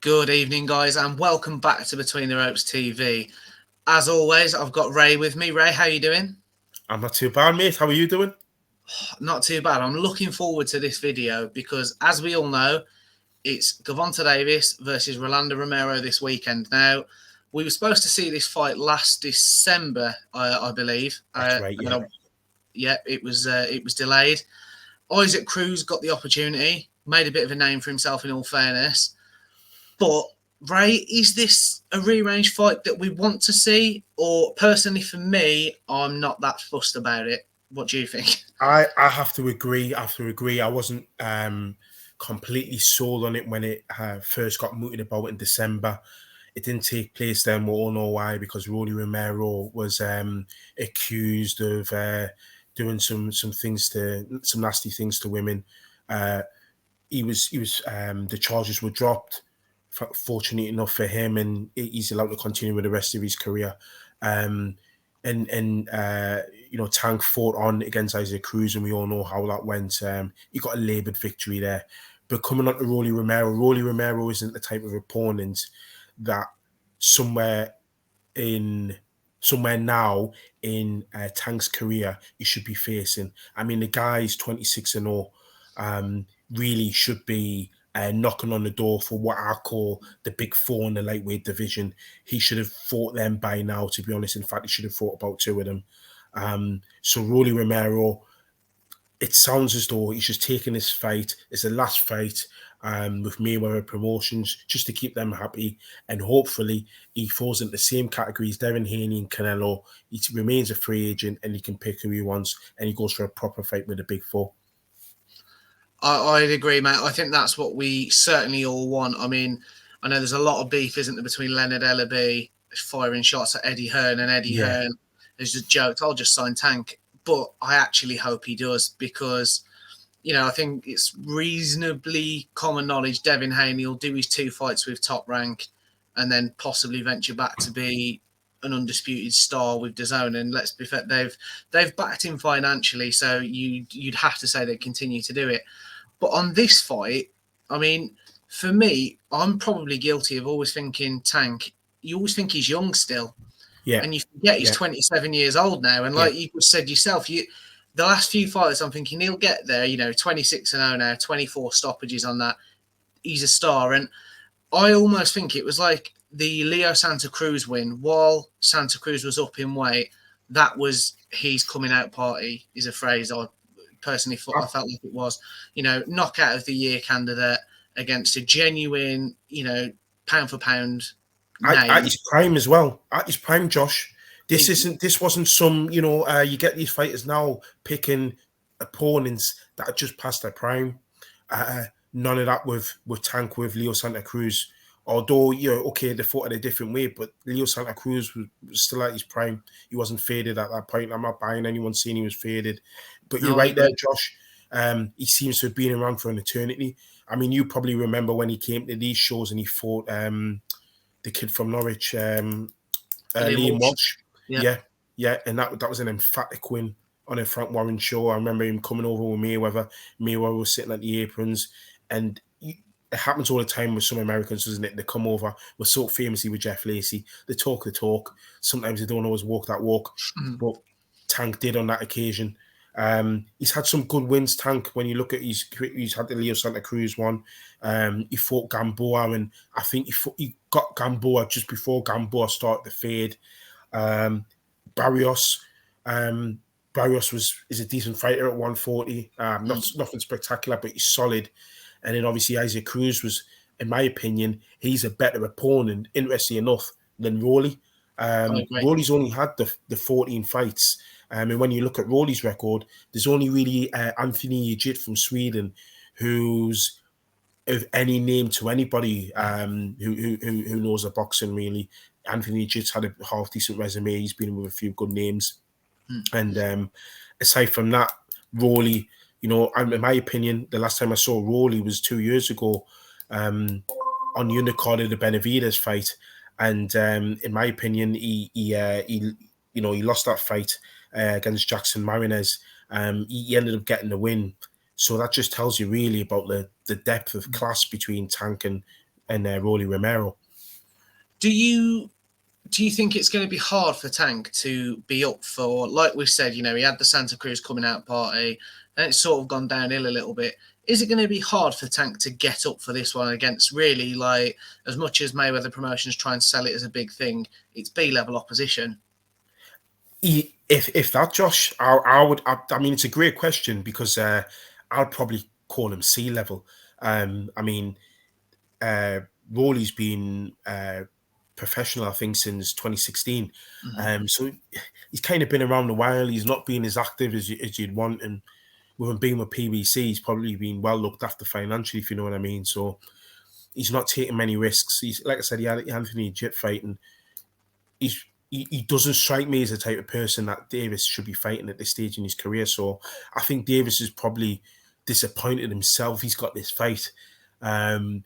Good evening, guys, and welcome back to Between the Ropes TV. As always, I've got Ray with me. Ray, how you doing? I'm not too bad, mate. How are you doing? Not too bad. I'm looking forward to this video because, as we all know, it's Gervonta Davis versus Rolando Romero this weekend. Now, we were supposed to see this fight last December, I believe. That's right, yeah. Yeah, it was delayed. Isaac Cruz got the opportunity, made a bit of a name for himself in all fairness. But, Ray, is this a rearranged fight that we want to see? Or, personally, for me, I'm not that fussed about it. What do you think? I have to agree. I wasn't completely sold on it when it first got mooted about in December. It didn't take place then. We all know why, because Rolando Romero was accused of doing some nasty things to women. The charges were dropped. Fortunate enough for him, and he's allowed to continue with the rest of his career. Tank fought on against Isaac Cruz, and we all know how that went. He got a laboured victory there. But coming on to Rolando Romero isn't the type of opponent that somewhere now in Tank's career he should be facing. I mean, the guy's 26-0, really should be knocking on the door for what I call the big four in the lightweight division. He should have fought them by now, to be honest. In fact, he should have fought about two of them. So Rolando Romero, it sounds as though he's just taking this fight. It's the last fight with Mayweather Promotions, just to keep them happy. And hopefully he falls into the same categories, Devin Haney and Canelo. He remains a free agent and he can pick who he wants, and he goes for a proper fight with the big four. I'd agree, mate. I think that's what we certainly all want. I mean, I know there's a lot of beef, isn't there, between Leonard Ellaby firing shots at Eddie Hearn, and Eddie Hearn has just joked, I'll just sign Tank. But I actually hope he does, because, I think it's reasonably common knowledge Devin Haney will do his 2 fights with Top Rank and then possibly venture back to be an undisputed star with DAZN. And let's be fair, they've backed him financially, so you'd have to say they continue to do it. But on this fight, I mean, for me, I'm probably guilty of always thinking Tank. You always think he's young still. Yeah. And you forget he's 27 years old now. And like you said yourself, the last few fights, I'm thinking he'll get there, 26-0 now, 24 stoppages on that. He's a star. And I almost think it was like the Leo Santa Cruz win. While Santa Cruz was up in weight, that was his coming out party, is a phrase I personally I felt like it was. Knockout of the year candidate against a genuine, pound for pound at his prime as well. At his prime, Josh. This wasn't some, you get these fighters now picking opponents that are just past their prime. None of that with Tank, with Leo Santa Cruz. Although, they fought in a different way, but Leo Santa Cruz was still at his prime. He wasn't faded at that point. I'm not buying anyone saying he was faded. But you're right there, Josh. He seems to have been around for an eternity. I mean, you probably remember when he came to these shows and he fought the kid from Norwich, Liam Walsh. Yeah. And that was an emphatic win on a Frank Warren show. I remember him coming over with Mayweather. Mayweather was sitting at the aprons, and it happens all the time with some Americans, doesn't it? They come over. We're so famously with Jeff Lacey. They talk the talk. Sometimes they don't always walk that walk. But Tank did on that occasion. He's had some good wins, Tank. When you look at he's had the Leo Santa Cruz one. He fought Gamboa, and I think he got Gamboa just before Gamboa started to fade. Barrios is a decent fighter at 140. Nothing spectacular, but he's solid. And then obviously Isaac Cruz was, in my opinion, he's a better opponent, interesting enough, than Rolly. Rolly's only had the 14 fights. And when you look at Rolly's record, there's only really Anthony Jit from Sweden, who's of any name to anybody who knows the boxing, really. Anthony Jit's had a half decent resume. He's been with a few good names. And aside from that, Rolly, in my opinion, the last time I saw Rolly was 2 years ago on the undercard of the Benavides fight. And in my opinion, he lost that fight against Jackson Marinez. He ended up getting the win. So that just tells you really about the depth of class between Tank and and Rolly Romero. Do you think it's going to be hard for Tank to be up for, like we said, he had the Santa Cruz coming out party, and it's sort of gone downhill a little bit. Is it going to be hard for Tank to get up for this one against really, like, as much as Mayweather Promotions try and sell it as a big thing, it's B-level opposition? If that, Josh, I mean, it's a great question because I'll probably call him C-level. I mean, Rolly's been professional, I think, since 2016. So he's kind of been around a while. He's not been as active as you'd want, and with him being with PBC, he's probably been well looked after financially, if you know what I mean. So he's not taking many risks. He's, like I said, he had Anthony Jit fight, and he doesn't strike me as the type of person that Davis should be fighting at this stage in his career. So I think Davis is probably disappointed himself. He's got this fight.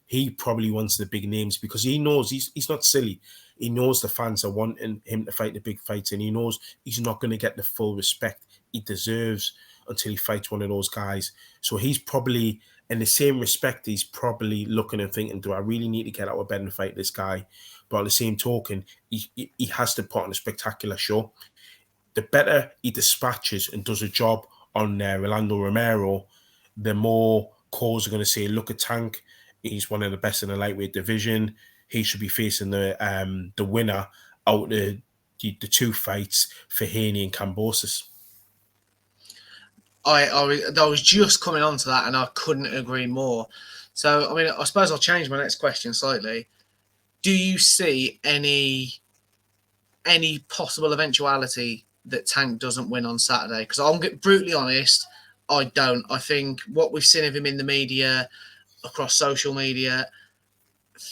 He probably wants the big names because he knows he's not silly. He knows the fans are wanting him to fight the big fights, and he knows he's not going to get the full respect he deserves until he fights one of those guys. So he's probably, in the same respect, he's probably looking and thinking, do I really need to get out of bed and fight this guy? But at the same token, he has to put on a spectacular show. The better he dispatches and does a job on Rolando Romero, the more calls are going to say, look at Tank. He's one of the best in the lightweight division. He should be facing the winner out of the two fights for Haney and Kambosos. I was just coming on to that, and I couldn't agree more. So, I mean, I suppose I'll change my next question slightly. Do you see any possible eventuality that Tank doesn't win on Saturday? Because I'll get brutally honest, I don't. I think what we've seen of him in the media, across social media,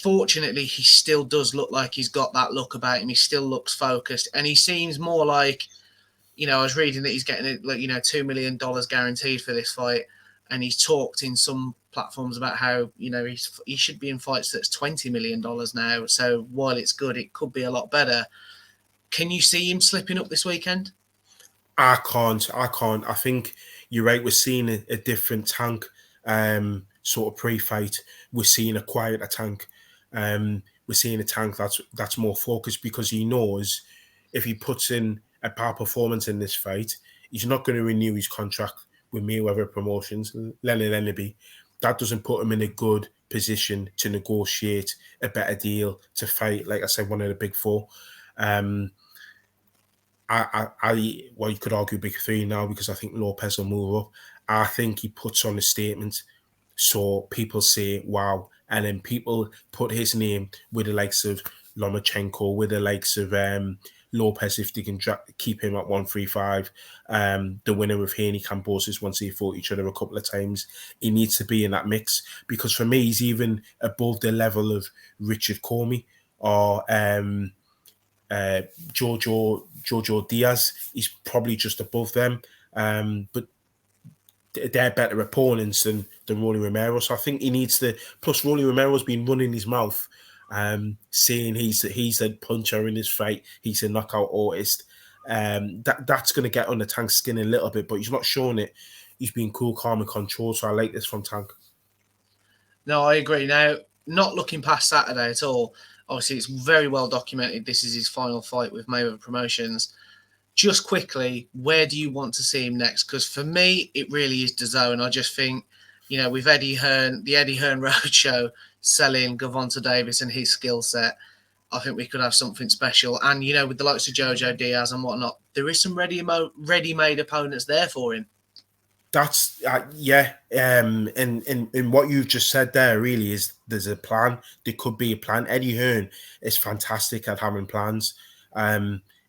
fortunately, he still does look like he's got that look about him. He still looks focused, and he seems more like, I was reading that he's getting $2 million guaranteed for this fight, and he's talked in some platforms about how he should be in fights that's $20 million now. So while it's good, it could be a lot better. Can you see him slipping up this weekend? I can't. I think you're right. We're seeing a different Tank sort of pre-fight. We're seeing a quieter Tank. We're seeing a Tank that's more focused because he knows if he puts in a bad performance in this fight, he's not going to renew his contract with Mayweather Promotions, Leonard Enderby. That doesn't put him in a good position to negotiate a better deal to fight, like I said, one of the big four. Well, you could argue big three now because I think Lopez will move up. I think he puts on a statement so people say, wow. And then people put his name with the likes of Lomachenko, with the likes of Lopez, if they can keep him at 135. The winner of Haney Kambosos, once they fought each other a couple of times, he needs to be in that mix because for me, he's even above the level of Richard Comey or Jojo Diaz. He's probably just above them, but they're better opponents than Rolly Romero. So I think he needs to. Plus, Rolly Romero's been running his mouth, saying he's the puncher in this fight. He's a knockout artist. That's going to get under Tank's skin a little bit, but he's not showing it. He's been cool, calm, and controlled. So I like this from Tank. No, I agree. Now, not looking past Saturday at all. Obviously, it's very well documented. This is his final fight with Mayweather Promotions. Just quickly, where do you want to see him next? Because for me, it really is DAZN. I just think, with Eddie Hearn, the Eddie Hearn Roadshow, selling Gervonta Davis and his skill set, I think we could have something special. And, with the likes of Jojo Diaz and whatnot, there is some ready-made opponents there for him. That's, and what you've just said there really is there's a plan. There could be a plan. Eddie Hearn is fantastic at having plans.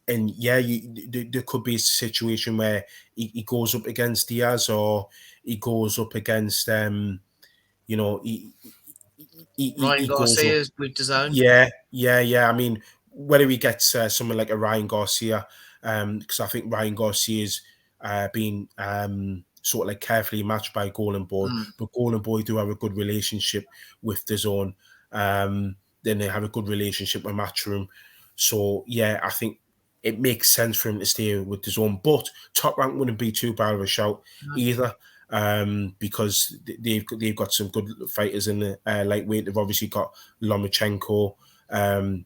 And yeah, there could be a situation where he goes up against Diaz or he goes up against, Ryan Garcia's with DAZN. Yeah. I mean, whether he gets someone like a Ryan Garcia, because I think Ryan Garcia's been sort of like carefully matched by Golden Boy, but Golden Boy do have a good relationship with DAZN. Then they have a good relationship with Matchroom. So yeah, I think it makes sense for him to stay with DAZN, but Top Rank wouldn't be too bad of a shout either. because they've got some good fighters in the lightweight. They've obviously got Lomachenko.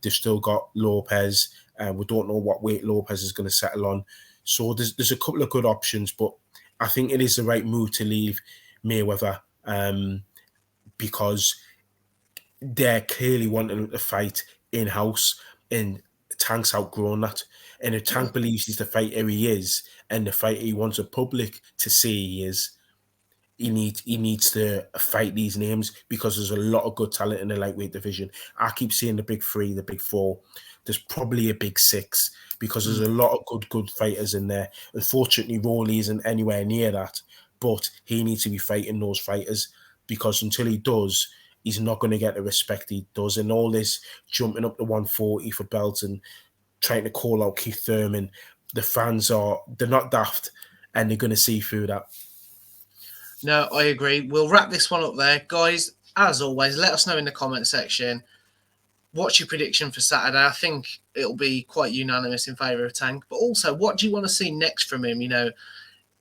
They've still got Lopez. We don't know what weight Lopez is going to settle on. So there's a couple of good options, but I think it is the right move to leave Mayweather because they're clearly wanting to fight in-house, and Tank's outgrown that. And if Tank believes he's the fighter he is, and the fighter he wants the public to see he is, he needs to fight these names, because there's a lot of good talent in the lightweight division. I keep seeing the big three, the big four. There's probably a big six, because there's a lot of good fighters in there. Unfortunately, Rolly isn't anywhere near that, but he needs to be fighting those fighters, because until he does, he's not going to get the respect he does. And all this jumping up to 140 for belts and trying to call out Keith Thurman, the fans they're not daft, and they're going to see through that. No, I agree. We'll wrap this one up there. Guys, as always, let us know in the comment section. What's your prediction for Saturday? I think it'll be quite unanimous in favour of Tank. But also, what do you want to see next from him? You know,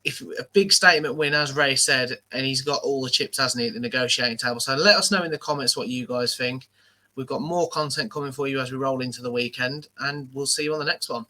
if a big statement win, as Ray said, and he's got all the chips, hasn't he, at the negotiating table. So let us know in the comments what you guys think. We've got more content coming for you as we roll into the weekend, and we'll see you on the next one.